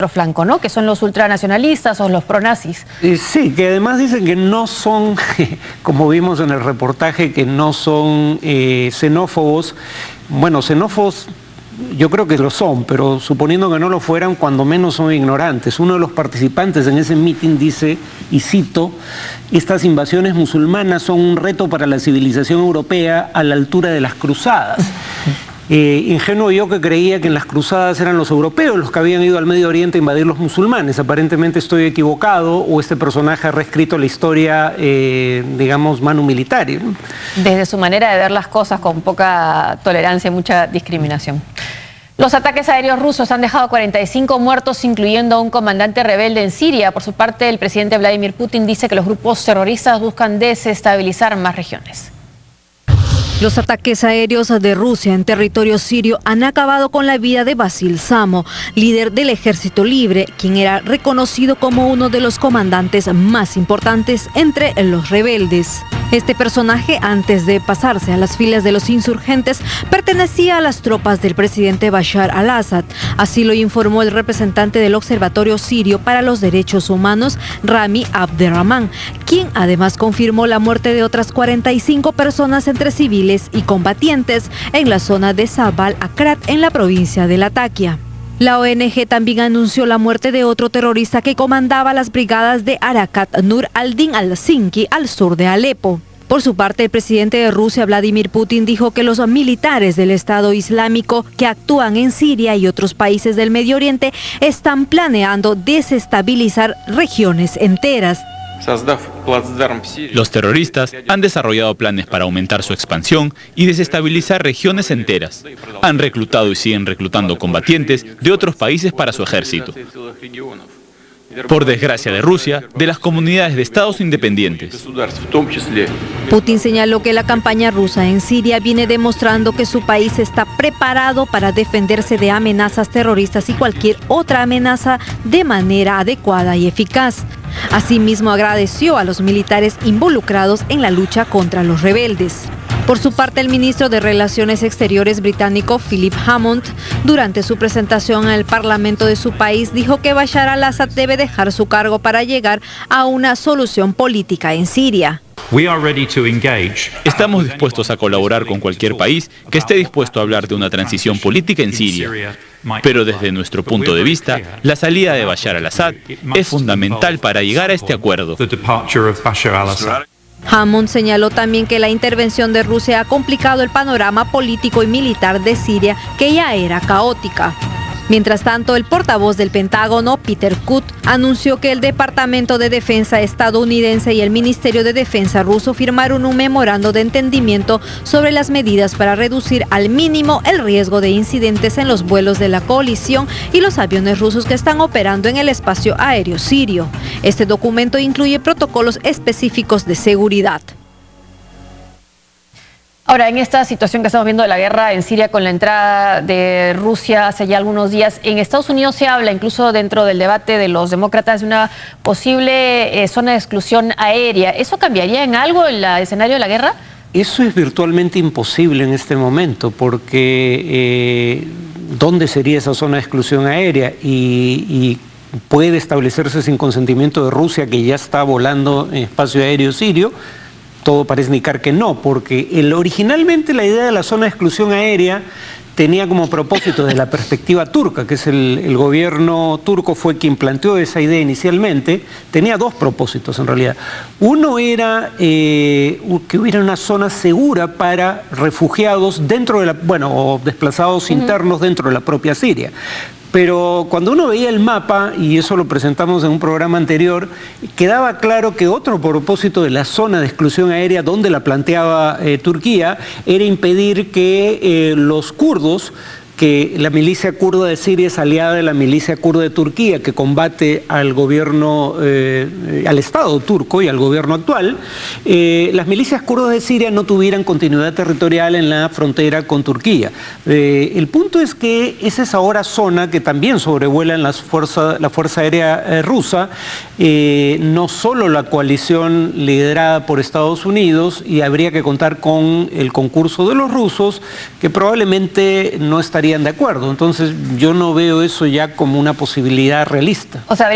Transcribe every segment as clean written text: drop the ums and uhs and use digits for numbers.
otro flanco, ¿no? Que son los ultranacionalistas o los pronazis. Sí, que además dicen que no son, como vimos en el reportaje, que no son xenófobos. Bueno, xenófobos yo creo que lo son, pero suponiendo que no lo fueran, cuando menos son ignorantes. Uno de los participantes en ese mitin dice, y cito, estas invasiones musulmanas son un reto para la civilización europea a la altura de las cruzadas. Ingenuo yo que creía que en las cruzadas eran los europeos los que habían ido al Medio Oriente a invadir los musulmanes. Aparentemente estoy equivocado, o este personaje ha reescrito la historia, digamos, manu militari, ¿no? Desde su manera de ver las cosas, con poca tolerancia y mucha discriminación. Los ataques aéreos rusos han dejado 45 muertos, incluyendo a un comandante rebelde en Siria. Por su parte, el presidente Vladimir Putin dice que los grupos terroristas buscan desestabilizar más regiones. Los ataques aéreos de Rusia en territorio sirio han acabado con la vida de Basil Samo, líder del Ejército Libre, quien era reconocido como uno de los comandantes más importantes entre los rebeldes. Este personaje, antes de pasarse a las filas de los insurgentes, pertenecía a las tropas del presidente Bashar al-Assad. Así lo informó el representante del Observatorio Sirio para los Derechos Humanos, Rami Abderrahman, quien además confirmó la muerte de otras 45 personas entre civiles y combatientes en la zona de Sabal Akrat, en la provincia de Latakia. La ONG también anunció la muerte de otro terrorista que comandaba las brigadas de Arakat Nur al-Din al-Zinki al sur de Alepo. Por su parte, el presidente de Rusia, Vladimir Putin, dijo que los militares del Estado Islámico que actúan en Siria y otros países del Medio Oriente están planeando desestabilizar regiones enteras. Los terroristas han desarrollado planes para aumentar su expansión y desestabilizar regiones enteras. Han reclutado y siguen reclutando combatientes de otros países para su ejército. Por desgracia de Rusia, de las comunidades de estados independientes. Putin señaló que la campaña rusa en Siria viene demostrando que su país está preparado para defenderse de amenazas terroristas y cualquier otra amenaza de manera adecuada y eficaz. Asimismo, agradeció a los militares involucrados en la lucha contra los rebeldes. Por su parte, el ministro de Relaciones Exteriores británico, Philip Hammond, durante su presentación en el Parlamento de su país, dijo que Bashar al-Assad debe dejar su cargo para llegar a una solución política en Siria. Estamos dispuestos a colaborar con cualquier país que esté dispuesto a hablar de una transición política en Siria. Pero desde nuestro punto de vista, la salida de Bashar al-Assad es fundamental para llegar a este acuerdo. Hammond señaló también que la intervención de Rusia ha complicado el panorama político y militar de Siria, que ya era caótica. Mientras tanto, el portavoz del Pentágono, Peter Cook, anunció que el Departamento de Defensa estadounidense y el Ministerio de Defensa ruso firmaron un memorando de entendimiento sobre las medidas para reducir al mínimo el riesgo de incidentes en los vuelos de la coalición y los aviones rusos que están operando en el espacio aéreo sirio. Este documento incluye protocolos específicos de seguridad. Ahora, en esta situación que estamos viendo de la guerra en Siria con la entrada de Rusia hace ya algunos días, en Estados Unidos se habla, incluso dentro del debate de los demócratas, de una posible zona de exclusión aérea. ¿Eso cambiaría en algo el escenario de la guerra? Eso es virtualmente imposible en este momento, porque ¿dónde sería esa zona de exclusión aérea? Y puede establecerse sin consentimiento de Rusia, que ya está volando en espacio aéreo sirio. Todo parece indicar que no, porque originalmente la idea de la zona de exclusión aérea tenía como propósito, desde la perspectiva turca, que es el gobierno turco fue quien planteó esa idea inicialmente, tenía dos propósitos en realidad. Uno era que hubiera una zona segura para refugiados dentro de la, o desplazados internos dentro de la propia Siria. Pero cuando uno veía el mapa, y eso lo presentamos en un programa anterior, quedaba claro que otro propósito de la zona de exclusión aérea, donde la planteaba Turquía, era impedir que los kurdos, que la milicia kurda de Siria es aliada de la milicia kurda de Turquía, que combate al gobierno, al Estado turco y al gobierno actual, las milicias kurdas de Siria no tuvieran continuidad territorial en la frontera con Turquía. El punto es que esa es ahora zona que también sobrevuelan la Fuerza Aérea Rusa, no solo la coalición liderada por Estados Unidos, y habría que contar con el concurso de los rusos, que probablemente no estaría estarían de acuerdo. Entonces yo no veo eso ya como una posibilidad realista. O sea,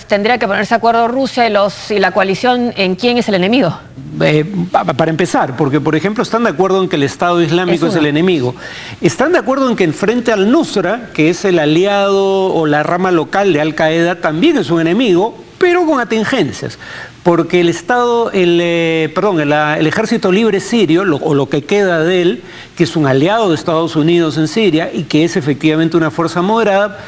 tendría que ponerse de acuerdo Rusia y la coalición en quién es el enemigo. Para empezar, porque por ejemplo están de acuerdo en que el Estado Islámico es el enemigo. Están de acuerdo en que el Frente al-Nusra, que es el aliado o la rama local de Al-Qaeda, también es un enemigo, pero con atingencias. Porque el Ejército Libre Sirio, o lo que queda de él, que es un aliado de Estados Unidos en Siria y que es efectivamente una fuerza moderada,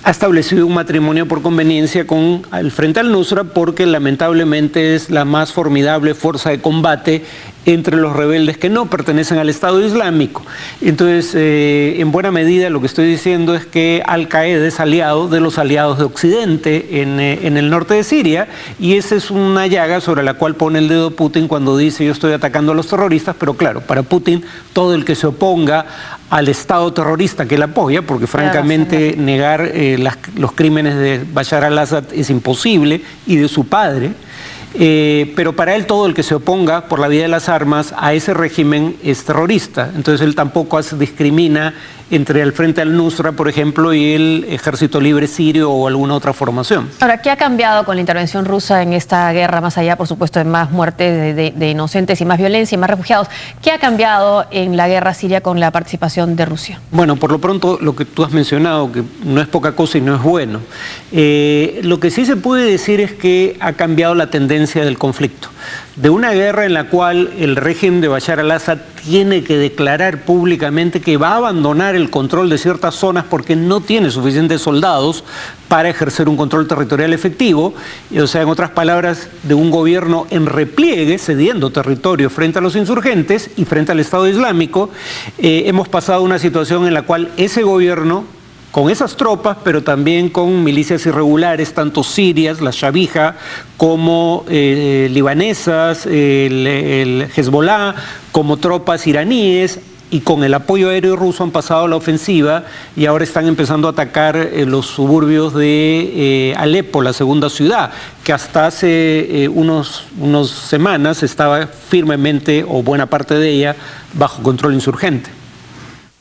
ha establecido un matrimonio por conveniencia con el Frente al-Nusra porque lamentablemente es la más formidable fuerza de combate entre los rebeldes que no pertenecen al Estado Islámico. Entonces, en buena medida lo que estoy diciendo es que Al-Qaeda es aliado de los aliados de Occidente en el norte de Siria, y esa es una llaga sobre la cual pone el dedo Putin cuando dice yo estoy atacando a los terroristas, pero claro, para Putin todo el que se oponga al Estado terrorista que él apoya, porque francamente negar los crímenes de Bashar al-Assad es imposible, y de su padre, pero para él todo el que se oponga por la vía de las armas a ese régimen es terrorista. Entonces él tampoco discrimina entre el Frente al-Nusra, por ejemplo, y el Ejército Libre Sirio o alguna otra formación. Ahora, ¿qué ha cambiado con la intervención rusa en esta guerra, más allá, por supuesto, de más muertes de inocentes y más violencia y más refugiados? ¿Qué ha cambiado en la guerra siria con la participación de Rusia? Bueno, por lo pronto, lo que tú has mencionado, que no es poca cosa y no es bueno. Lo que sí se puede decir es que ha cambiado la tendencia del conflicto. De una guerra en la cual el régimen de Bashar al-Assad tiene que declarar públicamente que va a abandonar el control de ciertas zonas porque no tiene suficientes soldados para ejercer un control territorial efectivo, o sea, en otras palabras, de un gobierno en repliegue, cediendo territorio frente a los insurgentes y frente al Estado Islámico, hemos pasado a una situación en la cual ese gobierno, con esas tropas, pero también con milicias irregulares, tanto sirias, la Shabija, como libanesas, el Hezbollah, como tropas iraníes, y con el apoyo aéreo ruso han pasado a la ofensiva y ahora están empezando a atacar los suburbios de Alepo, la segunda ciudad, que hasta hace unas semanas estaba firmemente, o buena parte de ella, bajo control insurgente.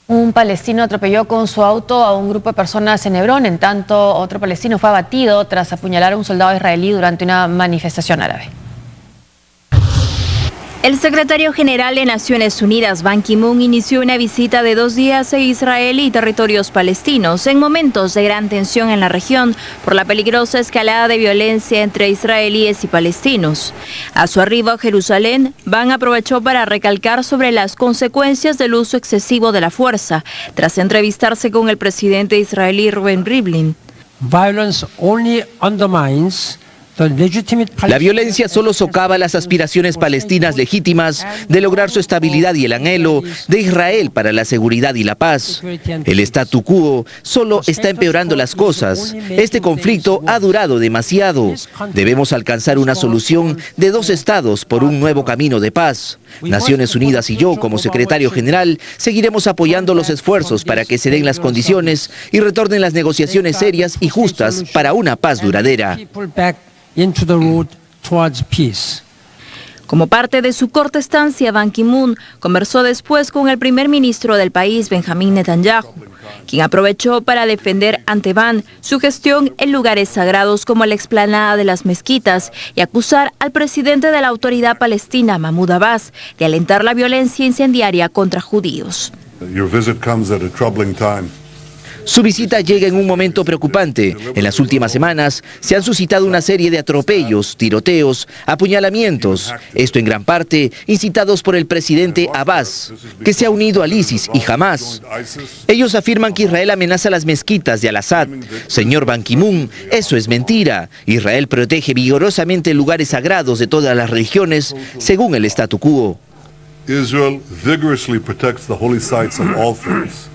Un palestino atropelló con su auto a un grupo de personas en Hebrón, en tanto otro palestino fue abatido tras apuñalar a un soldado israelí durante una manifestación árabe. El secretario general de Naciones Unidas, Ban Ki-moon, inició una visita de 2 días a Israel y territorios palestinos en momentos de gran tensión en la región por la peligrosa escalada de violencia entre israelíes y palestinos. A su arribo a Jerusalén, Ban aprovechó para recalcar sobre las consecuencias del uso excesivo de la fuerza, tras entrevistarse con el presidente israelí Reuven Rivlin. Violence only undermines La violencia solo socava las aspiraciones palestinas legítimas de lograr su estabilidad y el anhelo de Israel para la seguridad y la paz. El statu quo solo está empeorando las cosas. Este conflicto ha durado demasiado. Debemos alcanzar una solución de 2 estados por un nuevo camino de paz. Naciones Unidas y yo, como secretario general, seguiremos apoyando los esfuerzos para que se den las condiciones y retornen las negociaciones serias y justas para una paz duradera. Como parte de su corta estancia, Ban Ki-moon conversó después con el primer ministro del país, Benjamín Netanyahu, quien aprovechó para defender ante Ban su gestión en lugares sagrados como la explanada de las mezquitas y acusar al presidente de la autoridad palestina, Mahmoud Abbas, de alentar la violencia incendiaria contra judíos. Su visita llega en un momento preocupante. En las últimas semanas se han suscitado una serie de atropellos, tiroteos, apuñalamientos. Esto en gran parte incitados por el presidente Abbas, que se ha unido al ISIS y Hamas. Ellos afirman que Israel amenaza las mezquitas de Al-Assad. Señor Ban Ki-moon, eso es mentira. Israel protege vigorosamente lugares sagrados de todas las religiones, según el statu quo. Israel vigorously protects the holy sites of all faiths.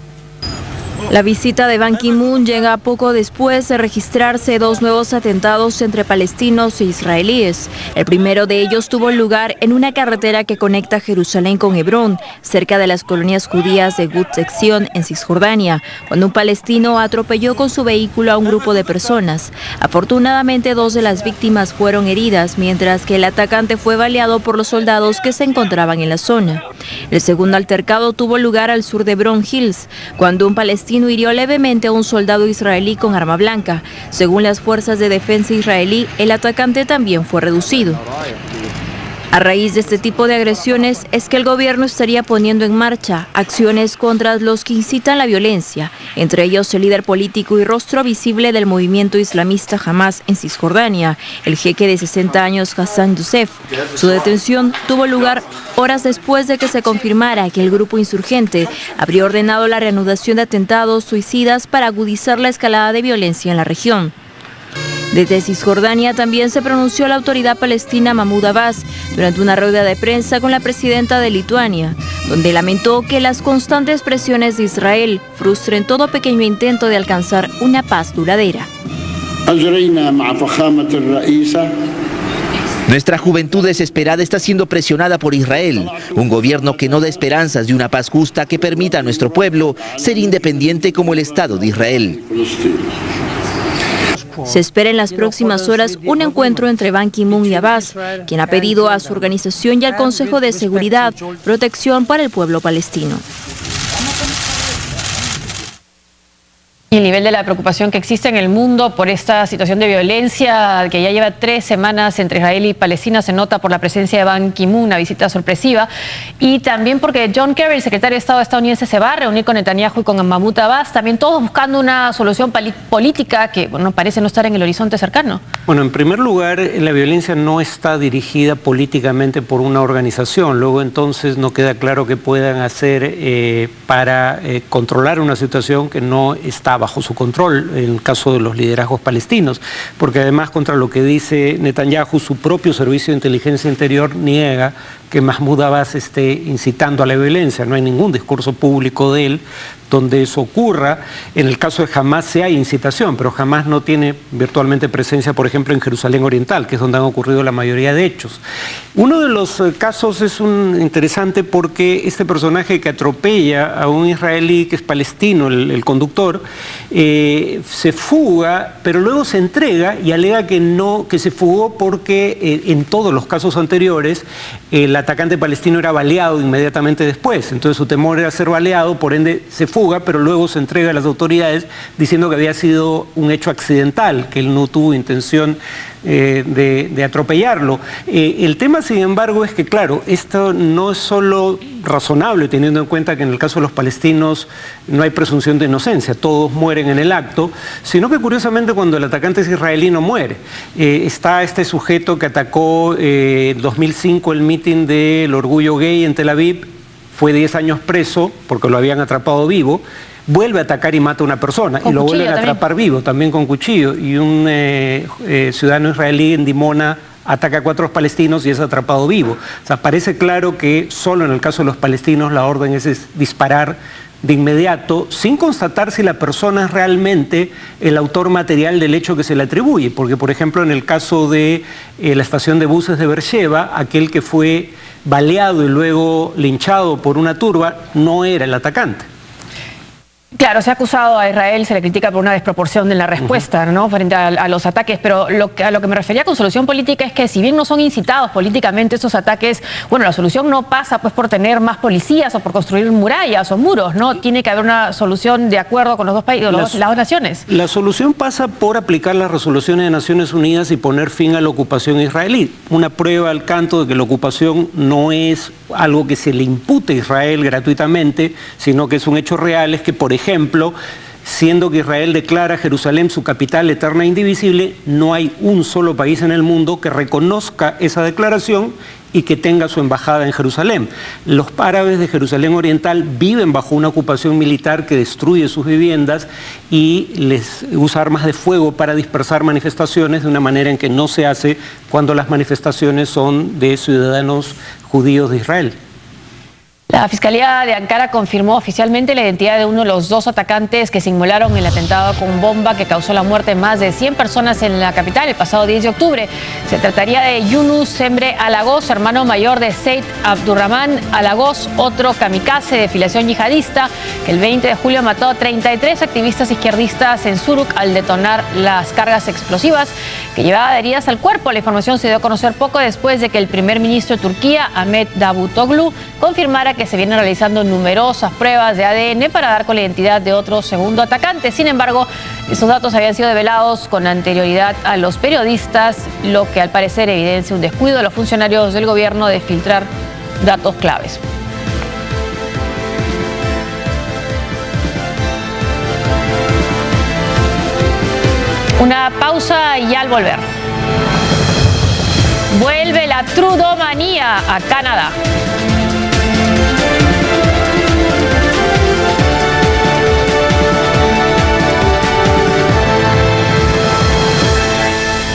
La visita de Ban Ki-moon llega poco después de registrarse 2 nuevos atentados entre palestinos e israelíes. El primero de ellos tuvo lugar en una carretera que conecta Jerusalén con Hebrón, cerca de las colonias judías de Gush Etzion en Cisjordania, cuando un palestino atropelló con su vehículo a un grupo de personas. Afortunadamente, 2 de las víctimas fueron heridas, mientras que el atacante fue baleado por los soldados que se encontraban en la zona. El segundo altercado tuvo lugar al sur de Bron Hills, cuando un palestino hirió levemente a un soldado israelí con arma blanca. Según las fuerzas de defensa israelí, el atacante también fue reducido. A raíz de este tipo de agresiones es que el gobierno estaría poniendo en marcha acciones contra los que incitan la violencia, entre ellos el líder político y rostro visible del movimiento islamista Hamas en Cisjordania, el jeque de 60 años Hassan Youssef. Su detención tuvo lugar horas después de que se confirmara que el grupo insurgente habría ordenado la reanudación de atentados suicidas para agudizar la escalada de violencia en la región. Desde Cisjordania también se pronunció la autoridad palestina Mahmoud Abbas durante una rueda de prensa con la presidenta de Lituania, donde lamentó que las constantes presiones de Israel frustren todo pequeño intento de alcanzar una paz duradera. Nuestra juventud desesperada está siendo presionada por Israel, un gobierno que no da esperanzas de una paz justa que permita a nuestro pueblo ser independiente como el Estado de Israel. Se espera en las próximas horas un encuentro entre Ban Ki-moon y Abbas, quien ha pedido a su organización y al Consejo de Seguridad protección para el pueblo palestino. Y el nivel de la preocupación que existe en el mundo por esta situación de violencia que ya lleva 3 semanas entre Israel y Palestina se nota por la presencia de Ban Ki-moon, una visita sorpresiva, y también porque John Kerry, el secretario de Estado estadounidense, se va a reunir con Netanyahu y con Mahmoud Abbas, también todos buscando una solución política que parece no estar en el horizonte cercano. Bueno, en primer lugar, la violencia no está dirigida políticamente por una organización, luego entonces no queda claro qué puedan hacer para controlar una situación que no está bajo su control en el caso de los liderazgos palestinos, porque además contra lo que dice Netanyahu, su propio servicio de inteligencia interior niega que Mahmoud Abbas esté incitando a la violencia. No hay ningún discurso público de él donde eso ocurra. En el caso de Hamas sí hay incitación, pero Hamas no tiene virtualmente presencia, por ejemplo, en Jerusalén Oriental, que es donde han ocurrido la mayoría de hechos. Uno de los casos es interesante porque este personaje que atropella a un israelí que es palestino, el conductor, se fuga, pero luego se entrega y alega que se fugó porque en todos los casos anteriores el atacante palestino era baleado inmediatamente después. Entonces su temor era ser baleado, por ende se fuga, pero luego se entrega a las autoridades diciendo que había sido un hecho accidental, que él no tuvo intención de atropellarlo. El tema, sin embargo, es que, claro, esto no es solo razonable, teniendo en cuenta que en el caso de los palestinos no hay presunción de inocencia, todos mueren en el acto, sino que curiosamente cuando el atacante es israelí no muere. Está este sujeto que atacó en 2005 el mitin del orgullo gay en Tel Aviv, fue 10 años preso porque lo habían atrapado vivo, vuelve a atacar y mata a una persona y lo vuelven a atrapar vivo, también con cuchillo, y un ciudadano israelí en Dimona ataca a 4 palestinos y es atrapado vivo. O sea, parece claro que solo en el caso de los palestinos la orden es disparar de inmediato, sin constatar si la persona es realmente el autor material del hecho que se le atribuye, porque por ejemplo en el caso de la estación de buses de Beersheba, aquel que fue baleado y luego linchado por una turba no era el atacante. Claro, se ha acusado a Israel, se le critica por una desproporción en la respuesta, ¿no?, frente a los ataques, pero a lo que me refería con solución política es que si bien no son incitados políticamente estos ataques, bueno, la solución no pasa pues por tener más policías o por construir murallas o muros, ¿no? Tiene que haber una solución de acuerdo con los dos países, las dos naciones. La solución pasa por aplicar las resoluciones de Naciones Unidas y poner fin a la ocupación israelí. Una prueba al canto de que la ocupación no es algo que se le impute a Israel gratuitamente, sino que es un hecho real, es que, por ejemplo, siendo que Israel declara Jerusalén su capital eterna e indivisible, no hay un solo país en el mundo que reconozca esa declaración y que tenga su embajada en Jerusalén. Los árabes de Jerusalén Oriental viven bajo una ocupación militar que destruye sus viviendas y les usa armas de fuego para dispersar manifestaciones de una manera en que no se hace cuando las manifestaciones son de ciudadanos judíos de Israel. La Fiscalía de Ankara confirmó oficialmente la identidad de uno de los 2 atacantes que se inmolaron en el atentado con bomba que causó la muerte de más de 100 personas en la capital el pasado 10 de octubre. Se trataría de Yunus Emre Alagos, hermano mayor de Said Abdurrahman Alagos, otro kamikaze de filiación yihadista, que el 20 de julio mató a 33 activistas izquierdistas en Suruk al detonar las cargas explosivas que llevaba adheridas al cuerpo. La información se dio a conocer poco después de que el primer ministro de Turquía, Ahmet Davutoglu, confirmara que se vienen realizando numerosas pruebas de ADN para dar con la identidad de otro segundo atacante. Sin embargo, estos datos habían sido develados con anterioridad a los periodistas, lo que al parecer evidencia un descuido de los funcionarios del gobierno de filtrar datos claves. Una pausa y al volver. Vuelve la trudomanía a Canadá.